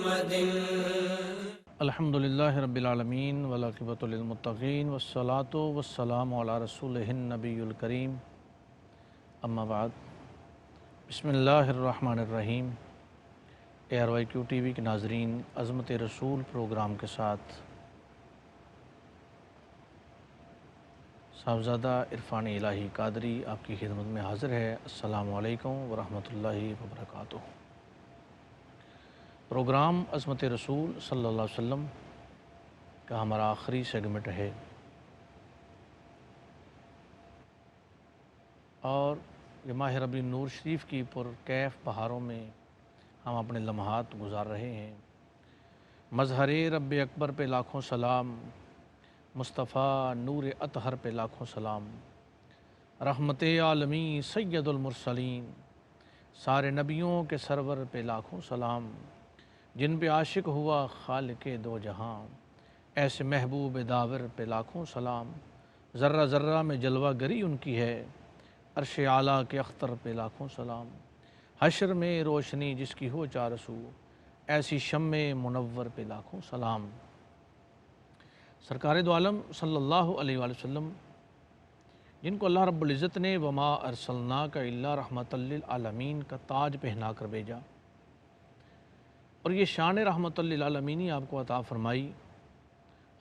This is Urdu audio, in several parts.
محمد الحمدللہ رب العالمین والعاقبۃ للمتقین والصلاۃ والسلام علی رسولہ النبی الکریم اما بعد بسم اللہ الرحمن الرحیم۔ ARYQ ٹی وی کے ناظرین، عظمت رسول پروگرام کے ساتھ صاحبزادہ عرفان الہی قادری آپ کی خدمت میں حاضر ہے۔ السلام علیکم ورحمۃ اللہ وبرکاتہ۔ پروگرام عظمت رسول صلی اللہ علیہ وسلم کا ہمارا آخری سیگمنٹ ہے، اور یہ ماہ ربیع النور شریف کی پرکیف بہاروں میں ہم اپنے لمحات گزار رہے ہیں۔ مظہر رب اکبر پہ لاکھوں سلام، مصطفیٰ نور اطہر پہ لاکھوں سلام، رحمت عالمی سید المرسلین، سارے نبیوں کے سرور پہ لاکھوں سلام، جن پہ عاشق ہوا خالق دو جہاں، ایسے محبوب داور پہ لاکھوں سلام، ذرہ ذرہ میں جلوہ گری ان کی ہے، عرش اعلیٰ کے اختر پہ لاکھوں سلام، حشر میں روشنی جس کی ہو چار سو، ایسی شمع منور پہ لاکھوں سلام۔ سرکار دو عالم صلی اللہ علیہ وآلہ وسلم، جن کو اللہ رب العزت نے وما ارسلناک الا رحمۃ للعالمین کا تاج پہنا کر بھیجا، اور یہ شان رحمۃ للعالمینی آپ کو عطا فرمائی،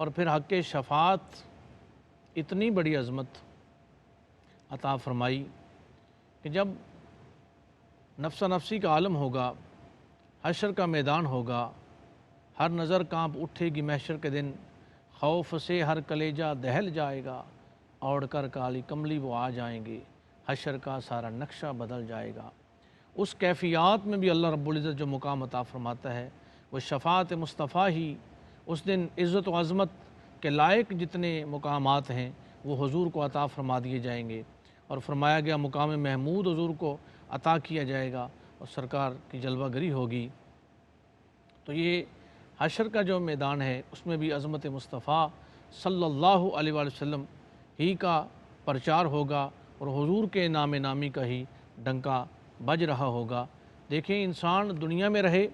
اور پھر حق شفاعت اتنی بڑی عظمت عطا فرمائی کہ جب نفس نفسی کا عالم ہوگا، حشر کا میدان ہوگا، ہر نظر کانپ اٹھے گی محشر کے دن، خوف سے ہر کلیجہ دہل جائے گا، اوڑھ کر کالی کملی وہ آ جائیں گے، حشر کا سارا نقشہ بدل جائے گا۔ اس کیفیات میں بھی اللہ رب العزت جو مقام عطا فرماتا ہے، وہ شفاعت مصطفیٰ ہی اس دن عزت و عظمت کے لائق جتنے مقامات ہیں وہ حضور کو عطا فرما دیے جائیں گے، اور فرمایا گیا مقام محمود حضور کو عطا کیا جائے گا، اور سرکار کی جلوہ گری ہوگی۔ تو یہ حشر کا جو میدان ہے اس میں بھی عظمت مصطفیٰ صلی اللہ علیہ وآلہ وسلم ہی کا پرچار ہوگا، اور حضور کے نام نامی کا ہی ڈنکا بج رہا ہوگا۔ دیکھیں، انسان دنیا میں رہے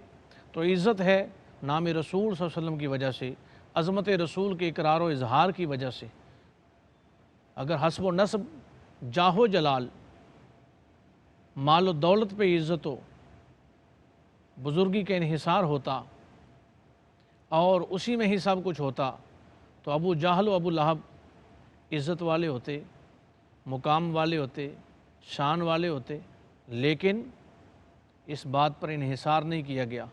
تو عزت ہے نام رسول صلی اللہ علیہ وسلم کی وجہ سے، عظمت رسول کے اقرار و اظہار کی وجہ سے۔ اگر حسب و نسب، جاہ و جلال، مال و دولت پہ عزت و بزرگی کا انحصار ہوتا اور اسی میں ہی سب کچھ ہوتا، تو ابو جہل و ابو لہب عزت والے ہوتے، مقام والے ہوتے، شان والے ہوتے، لیکن اس بات پر انحصار نہیں کیا گیا۔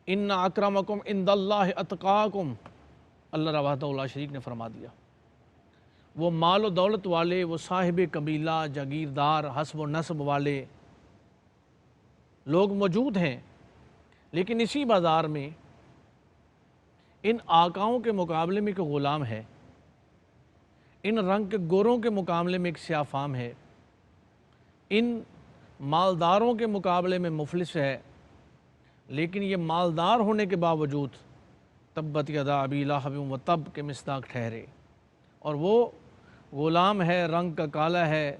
ان اکرمکم عند اللہ اتقاکم، اللہ وحدہ لا شریک نے فرما دیا۔ وہ مال و دولت والے، وہ صاحب قبیلہ، جاگیردار، حسب و نسب والے لوگ موجود ہیں، لیکن اسی بازار میں ان آقاؤں کے مقابلے میں ایک غلام ہے، ان رنگ کے گوروں کے مقابلے میں ایک سیاہ فام ہے، ان مالداروں کے مقابلے میں مفلس ہے، لیکن یہ مالدار ہونے کے باوجود تبت یدا ابی لہب و تب کے مصداق ٹھہرے، اور وہ غلام ہے، رنگ کا کالا ہے،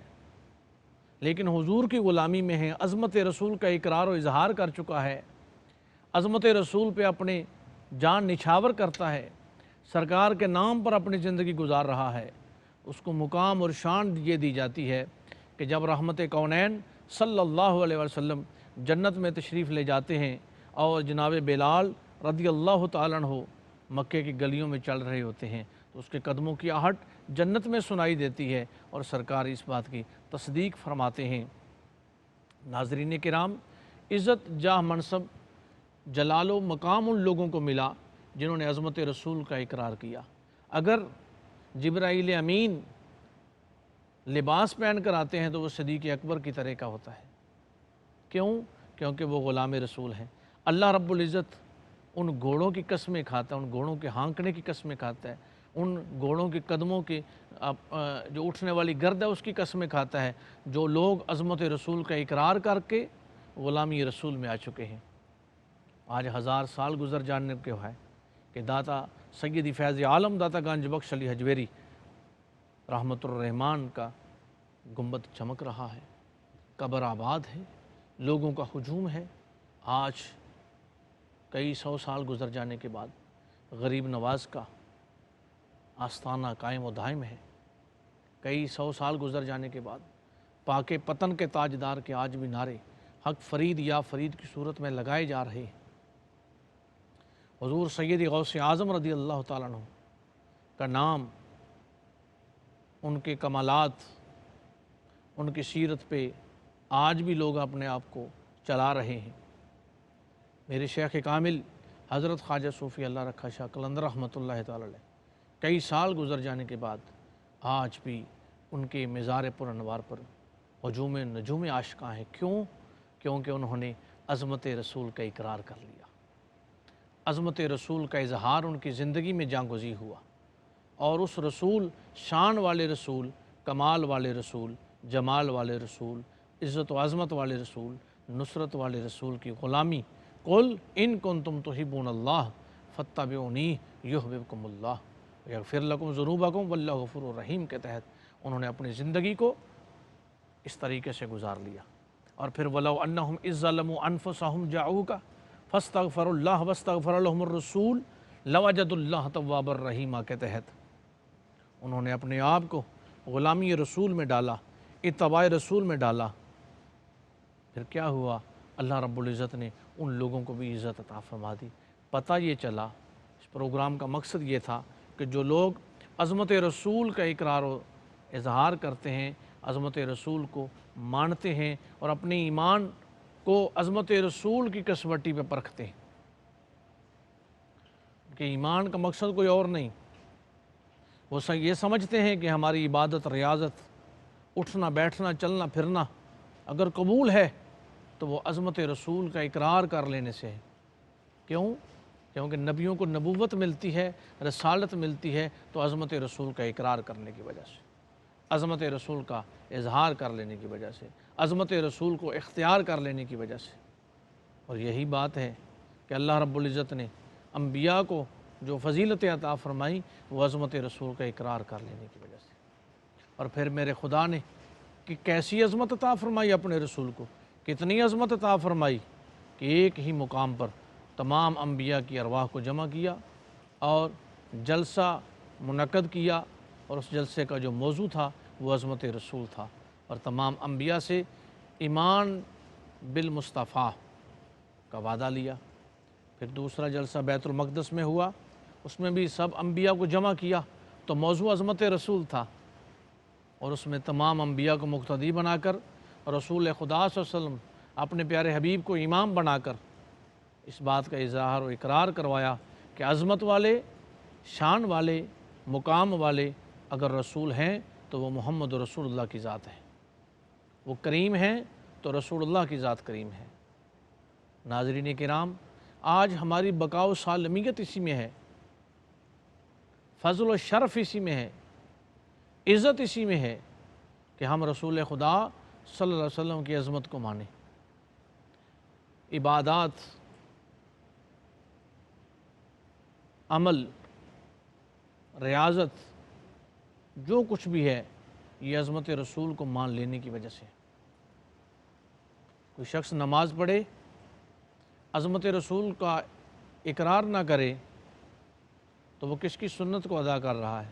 لیکن حضور کی غلامی میں ہے، عظمت رسول کا اقرار و اظہار کر چکا ہے، عظمت رسول پہ اپنے جان نچھاور کرتا ہے، سرکار کے نام پر اپنی زندگی گزار رہا ہے۔ اس کو مقام اور شان یہ دی جاتی ہے کہ جب رحمت کونین صلی اللہ علیہ وسلم جنت میں تشریف لے جاتے ہیں، اور جناب بلال رضی اللہ تعالیٰ عنہ مکے کی گلیوں میں چل رہے ہوتے ہیں، تو اس کے قدموں کی آہٹ جنت میں سنائی دیتی ہے، اور سرکار اس بات کی تصدیق فرماتے ہیں۔ ناظرین کرام، عزت، جاہ، منصب، جلال و مقام ان لوگوں کو ملا جنہوں نے عظمت رسول کا اقرار کیا۔ اگر جبرائیل امین لباس پہن کر آتے ہیں تو وہ صدیق اکبر کی طرح کا ہوتا ہے۔ کیوں؟ کیونکہ وہ غلام رسول ہیں۔ اللہ رب العزت ان گھوڑوں کی قسمیں کھاتا ہے، ان گھوڑوں کے ہانکنے کی قسمیں کھاتا ہے، ان گھوڑوں کے قدموں کی جو اٹھنے والی گرد ہے اس کی قسمیں کھاتا ہے، جو لوگ عظمت رسول کا اقرار کر کے غلامی رسول میں آ چکے ہیں۔ آج 1000 سال گزر جانے کے ہے کہ داتا سیدی فیض عالم داتا گنج بخش علی حجویری رحمت الرحمن کا گنبد چمک رہا ہے، قبر آباد ہے، لوگوں کا ہجوم ہے۔ آج کئی سو سال گزر جانے کے بعد غریب نواز کا آستانہ قائم و دائم ہے۔ کئی سو سال گزر جانے کے بعد پاک پتن کے تاجدار کے آج بھی نعرے حق فرید یا فرید کی صورت میں لگائے جا رہے ہیں۔ حضور سید غوث اعظم رضی اللہ تعالیٰ عنہ کا نام، ان کے کمالات، ان کی سیرت پہ آج بھی لوگ اپنے آپ کو چلا رہے ہیں۔ میرے شیخ کامل حضرت خواجہ صوفی اللہ رکھا شاہ قلندر رحمۃ اللہ تعالیٰ علیہ کئی سال گزر جانے کے بعد آج بھی ان کے مزار پر انوار پر ہجوم نجوم عاشقاں ہیں۔ کیوں؟ کیونکہ انہوں نے عظمت رسول کا اقرار کر لیا، عظمت رسول کا اظہار ان کی زندگی میں جاں گزی ہوا، اور اس رسول، شان والے رسول، کمال والے رسول، جمال والے رسول، عزت و عظمت والے رسول، نصرت والے رسول کی غلامی، قل ان کنتم تحبون اللہ فاتبعونی یحببکم اللہ یغفر لکم ذنوبکم واللہ غفور الرحیم کے تحت انہوں نے اپنی زندگی کو اس طریقے سے گزار لیا۔ اور پھر وَلَوْ أَنَّهُمْ إِذ ظَلَمُوا أَنفُسَهُمْ جَاءُوكَ فَاسْتَغْفَرُوا اللَّهَ وَاسْتَغْفَرَ لَهُمُ الرَّسُولُ لَوَجَدُوا اللَّهَ تَوَّابًا رَحِيمًا کے تحت انہوں نے اپنے آپ کو غلامی رسول میں ڈالا، اتباع رسول میں ڈالا۔ پھر کیا ہوا؟ اللہ رب العزت نے ان لوگوں کو بھی عزت عطا فرما دی۔ پتہ یہ چلا، اس پروگرام کا مقصد یہ تھا کہ جو لوگ عظمت رسول کا اقرار و اظہار کرتے ہیں، عظمت رسول کو مانتے ہیں اور اپنے ایمان کو عظمت رسول کی کسوٹی پہ پرکھتے ہیں، کہ ایمان کا مقصد کوئی اور نہیں، وہ یہ سمجھتے ہیں کہ ہماری عبادت، ریاضت، اٹھنا بیٹھنا چلنا پھرنا اگر قبول ہے تو وہ عظمت رسول کا اقرار کر لینے سے ہے۔ کیوں؟ کیونکہ نبیوں کو نبوت ملتی ہے، رسالت ملتی ہے تو عظمت رسول کا اقرار کرنے کی وجہ سے، عظمت رسول کا اظہار کر لینے کی وجہ سے، عظمت رسول کو اختیار کر لینے کی وجہ سے۔ اور یہی بات ہے کہ اللہ رب العزت نے انبیاء کو جو فضیلت عطا فرمائی وہ عظمت رسول کا اقرار کر لینے کی وجہ سے۔ اور پھر میرے خدا نے کہ کیسی عظمت عطا فرمائی اپنے رسول کو، کتنی عظمت عطا فرمائی کہ ایک ہی مقام پر تمام انبیاء کی ارواح کو جمع کیا اور جلسہ منعقد کیا، اور اس جلسے کا جو موضوع تھا وہ عظمت رسول تھا، اور تمام انبیاء سے ایمان بالمصطفیٰ کا وعدہ لیا۔ پھر دوسرا جلسہ بیت المقدس میں ہوا، اس میں بھی سب انبیاء کو جمع کیا تو موضوع عظمت رسول تھا، اور اس میں تمام انبیاء کو مقتدی بنا کر رسول خدا صلی اللہ علیہ وسلم اپنے پیارے حبیب کو امام بنا کر اس بات کا اظہار و اقرار کروایا کہ عظمت والے، شان والے، مقام والے اگر رسول ہیں تو وہ محمد رسول اللہ کی ذات ہے، وہ کریم ہیں تو رسول اللہ کی ذات کریم ہے۔ ناظرین کرام، آج ہماری بقا و سالمیت اسی میں ہے، فضل و شرف اسی میں ہے، عزت اسی میں ہے کہ ہم رسول خدا صلی اللہ علیہ وسلم کی عظمت کو مانیں۔ عبادات، عمل، ریاضت، جو کچھ بھی ہے یہ عظمت رسول کو مان لینے کی وجہ سے۔ کوئی شخص نماز پڑھے، عظمت رسول کا اقرار نہ کرے تو وہ کس کی سنت کو ادا کر رہا ہے؟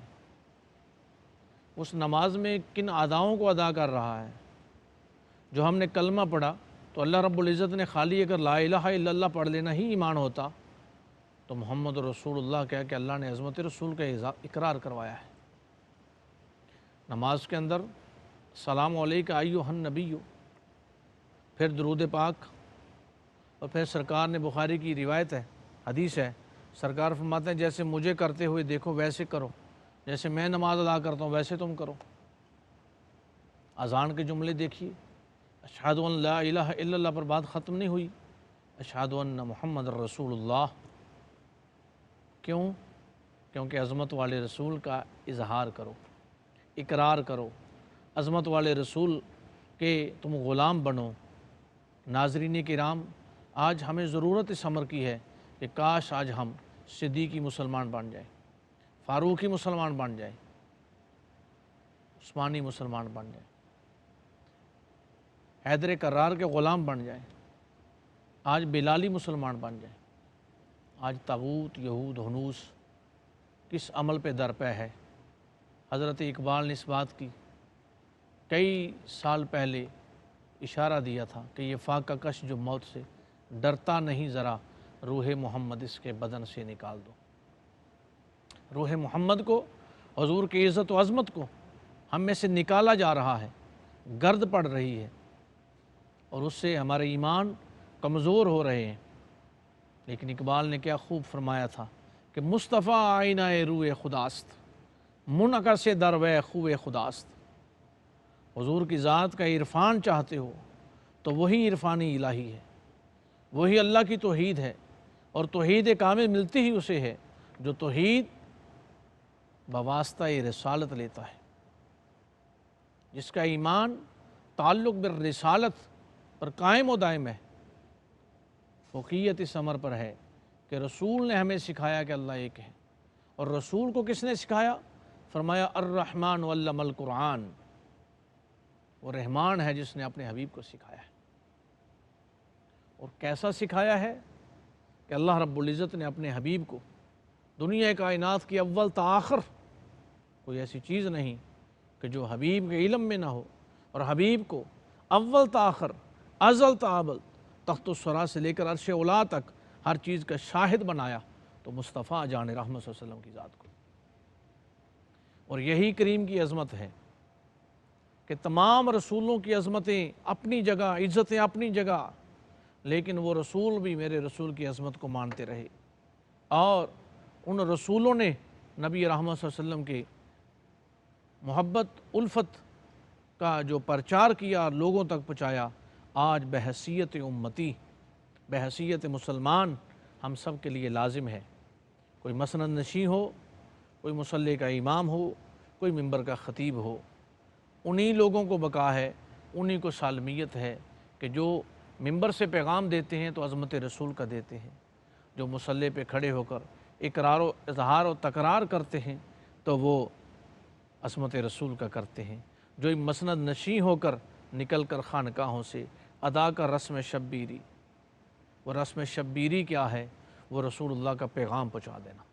اس نماز میں کن اداؤں کو ادا کر رہا ہے؟ جو ہم نے کلمہ پڑھا تو اللہ رب العزت نے خالی اگر لا الہ الا اللہ پڑھ لینا ہی ایمان ہوتا تو محمد رسول اللہ کہہ کہ اللہ نے عظمت رسول کا اقرار کروایا ہے۔ نماز کے اندر سلام علیکہ ایھا النبی، پھر درود پاک، اور پھر سرکار نے، بخاری کی روایت ہے، حدیث ہے، سرکار فرماتے ہیں جیسے مجھے کرتے ہوئے دیکھو ویسے کرو، جیسے میں نماز ادا کرتا ہوں ویسے تم کرو۔ اذان کے جملے دیکھیے، اشہد ان لا الہ الا اللہ پر بات ختم نہیں ہوئی، اشہد ان محمد رسول اللہ۔ کیوں؟ کیونکہ عظمت والے رسول کا اظہار کرو، اقرار کرو، عظمت والے رسول کے تم غلام بنو۔ ناظرین کرام، آج ہمیں ضرورت اس امر کی ہے کہ کاش آج ہم صدیقی مسلمان بن جائیں، فاروقی مسلمان بن جائیں، عثمانی مسلمان بن جائیں، حیدر کرار کے غلام بن جائیں، آج بلالی مسلمان بن جائیں۔ آج طاغوت یہود ہنوس کس عمل پہ درپے ہے۔ حضرت اقبال نے اس بات کی کئی سال پہلے اشارہ دیا تھا کہ یہ فاقہ کش جو موت سے ڈرتا نہیں، ذرا روح محمد اس کے بدن سے نکال دو۔ روح محمد کو، حضور کی عزت و عظمت کو ہم میں سے نکالا جا رہا ہے، گرد پڑ رہی ہے، اور اس سے ہمارے ایمان کمزور ہو رہے ہیں۔ لیکن اقبال نے کیا خوب فرمایا تھا کہ مصطفیٰ آئینہ روح خداست، منعکس دروے خوب خداست۔ حضور کی ذات کا عرفان چاہتے ہو تو وہی عرفانی الہی ہے، وہی اللہ کی توحید ہے، اور توحید کامل ملتی ہی اسے ہے جو توحید بواسطہ رسالت لیتا ہے، جس کا ایمان تعلق بالرسالت پر قائم و دائم ہے، فوقیت اس امر پر ہے کہ رسول نے ہمیں سکھایا کہ اللہ ایک ہے۔ اور رسول کو کس نے سکھایا؟ فرمایا الرحمن علم القرآن، وہ رحمان ہے جس نے اپنے حبیب کو سکھایا ہے۔ اور کیسا سکھایا ہے کہ اللہ رب العزت نے اپنے حبیب کو دنیا کائنات کی اول تا آخر کوئی ایسی چیز نہیں کہ جو حبیب کے علم میں نہ ہو، اور حبیب کو اول تا آخر، ازل تا ابد، تخت الثری سے لے کر عرش اولا تک ہر چیز کا شاہد بنایا تو مصطفیٰ جان رحمت صلی اللہ علیہ وسلم کی ذات کو۔ اور یہی کریم کی عظمت ہے کہ تمام رسولوں کی عظمتیں اپنی جگہ، عزتیں اپنی جگہ، لیکن وہ رسول بھی میرے رسول کی عظمت کو مانتے رہے، اور ان رسولوں نے نبی رحمت صلی اللہ علیہ وسلم کے محبت الفت کا جو پرچار کیا، لوگوں تک پہنچایا۔ آج بحیثیت امتی، بحیثیت مسلمان ہم سب کے لیے لازم ہے، کوئی مسند نشین ہو، کوئی مصلی کا امام ہو، کوئی منبر کا خطیب ہو، انہی لوگوں کو بقا ہے، انہی کو سالمیت ہے کہ جو منبر سے پیغام دیتے ہیں تو عظمت رسول کا دیتے ہیں، جو مصلی پہ کھڑے ہو کر اقرار و اظہار و تکرار کرتے ہیں تو وہ عظمت رسول کا کرتے ہیں، جو مسند نشین ہو کر نکل کر خانقاہوں سے ادا کر رسم شبیری، وہ رسم شبیری کیا ہے؟ وہ رسول اللہ کا پیغام پہنچا دینا،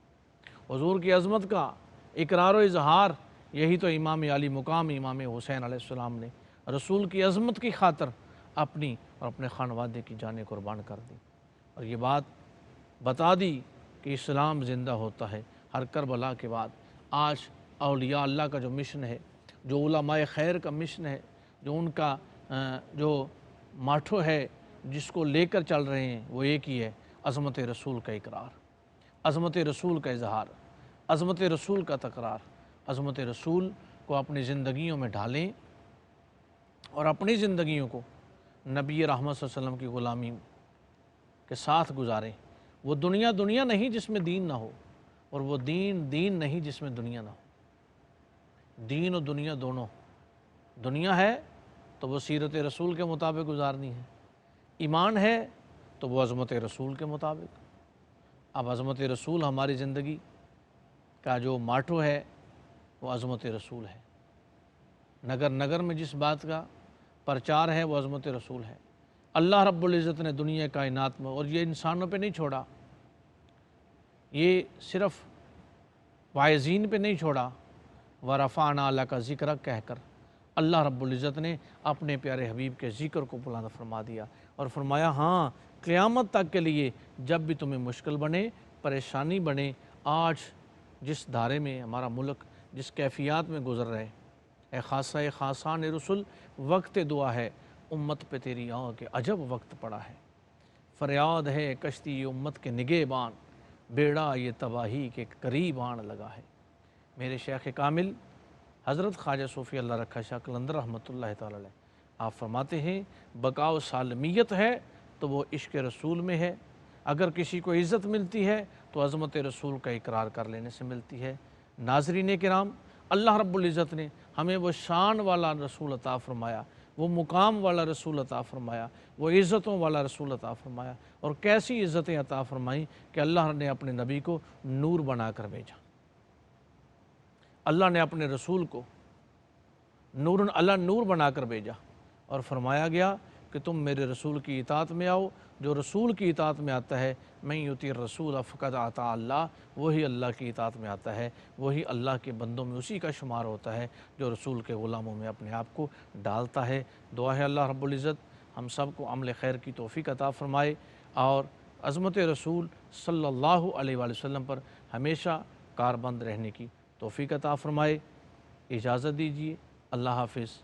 حضور کی عظمت کا اقرار و اظہار۔ یہی تو امام علی مقام امام حسین علیہ السلام نے رسول کی عظمت کی خاطر اپنی اور اپنے خانوادے کی جانیں قربان کر دی، اور یہ بات بتا دی کہ اسلام زندہ ہوتا ہے ہر کربلا کے بعد۔ آج اولیاء اللہ کا جو مشن ہے، جو علماء خیر کا مشن ہے، جو ان کا جو ماٹھو ہے، جس کو لے کر چل رہے ہیں، وہ ایک ہی ہے، عظمت رسول کا اقرار، عظمت رسول کا اظہار، عظمت رسول کا تکرار۔ عظمت رسول کو اپنی زندگیوں میں ڈھالیں اور اپنی زندگیوں کو نبی رحمت صلی اللہ علیہ وسلم کی غلامی کے ساتھ گزاریں۔ وہ دنیا دنیا نہیں جس میں دین نہ ہو، اور وہ دین دین نہیں جس میں دنیا نہ ہو۔ دین و دنیا دونوں، دنیا ہے تو وہ سیرت رسول کے مطابق گزارنی ہے، ایمان ہے تو وہ عظمت رسول کے مطابق۔ اب عظمت رسول ہماری زندگی کا جو ماٹو ہے وہ عظمت رسول ہے، نگر نگر میں جس بات کا پرچار ہے وہ عظمت رسول ہے۔ اللہ رب العزت نے دنیا کائنات میں، اور یہ انسانوں پہ نہیں چھوڑا، یہ صرف وائزین پہ نہیں چھوڑا، ورفعنا لک ذکرک کہہ کر اللہ رب العزت نے اپنے پیارے حبیب کے ذکر کو بلند فرما دیا، اور فرمایا ہاں قیامت تک کے لیے جب بھی تمہیں مشکل بنے، پریشانی بنے، آج جس دھارے میں ہمارا ملک جس کیفیات میں گزر رہے، اے خاصہ خاصان رسول، وقت دعا ہے امت پہ تیری آؤ کہ عجب وقت پڑا ہے، فریاد ہے کشتی امت کے نگہبان، بیڑا یہ تباہی کے قریب آن لگا ہے۔ میرے شیخ کامل حضرت خواجہ صوفی اللہ رکھا شاہ قلندر رحمۃ اللہ تعالی علیہ، آپ فرماتے ہیں بقا و سالمیت ہے تو وہ عشق رسول میں ہے، اگر کسی کو عزت ملتی ہے تو عظمت رسول کا اقرار کر لینے سے ملتی ہے۔ ناظرین کرام، اللہ رب العزت نے ہمیں وہ شان والا رسول عطا فرمایا، وہ مقام والا رسول عطا فرمایا، وہ عزتوں والا رسول عطا فرمایا، اور کیسی عزتیں عطا فرمائیں کہ اللہ نے اپنے نبی کو نور بنا کر بھیجا۔ اللہ نے اپنے رسول کو نور بنا کر بھیجا، اور فرمایا گیا کہ تم میرے رسول کی اطاعت میں آؤ، جو رسول کی اطاعت میں آتا ہے من یطیع الرسول فقد اطاع اللہ، وہی اللہ کی اطاعت میں آتا ہے، وہی اللہ کے بندوں میں اسی کا شمار ہوتا ہے جو رسول کے غلاموں میں اپنے آپ کو ڈالتا ہے۔ دعا ہے اللہ رب العزت ہم سب کو عمل خیر کی توفیق عطا فرمائے اور عظمت رسول صلی اللہ علیہ وآلہ وسلم پر ہمیشہ کاربند رہنے کی توفیق عطا فرمائے۔ اجازت دیجیے، اللہ حافظ۔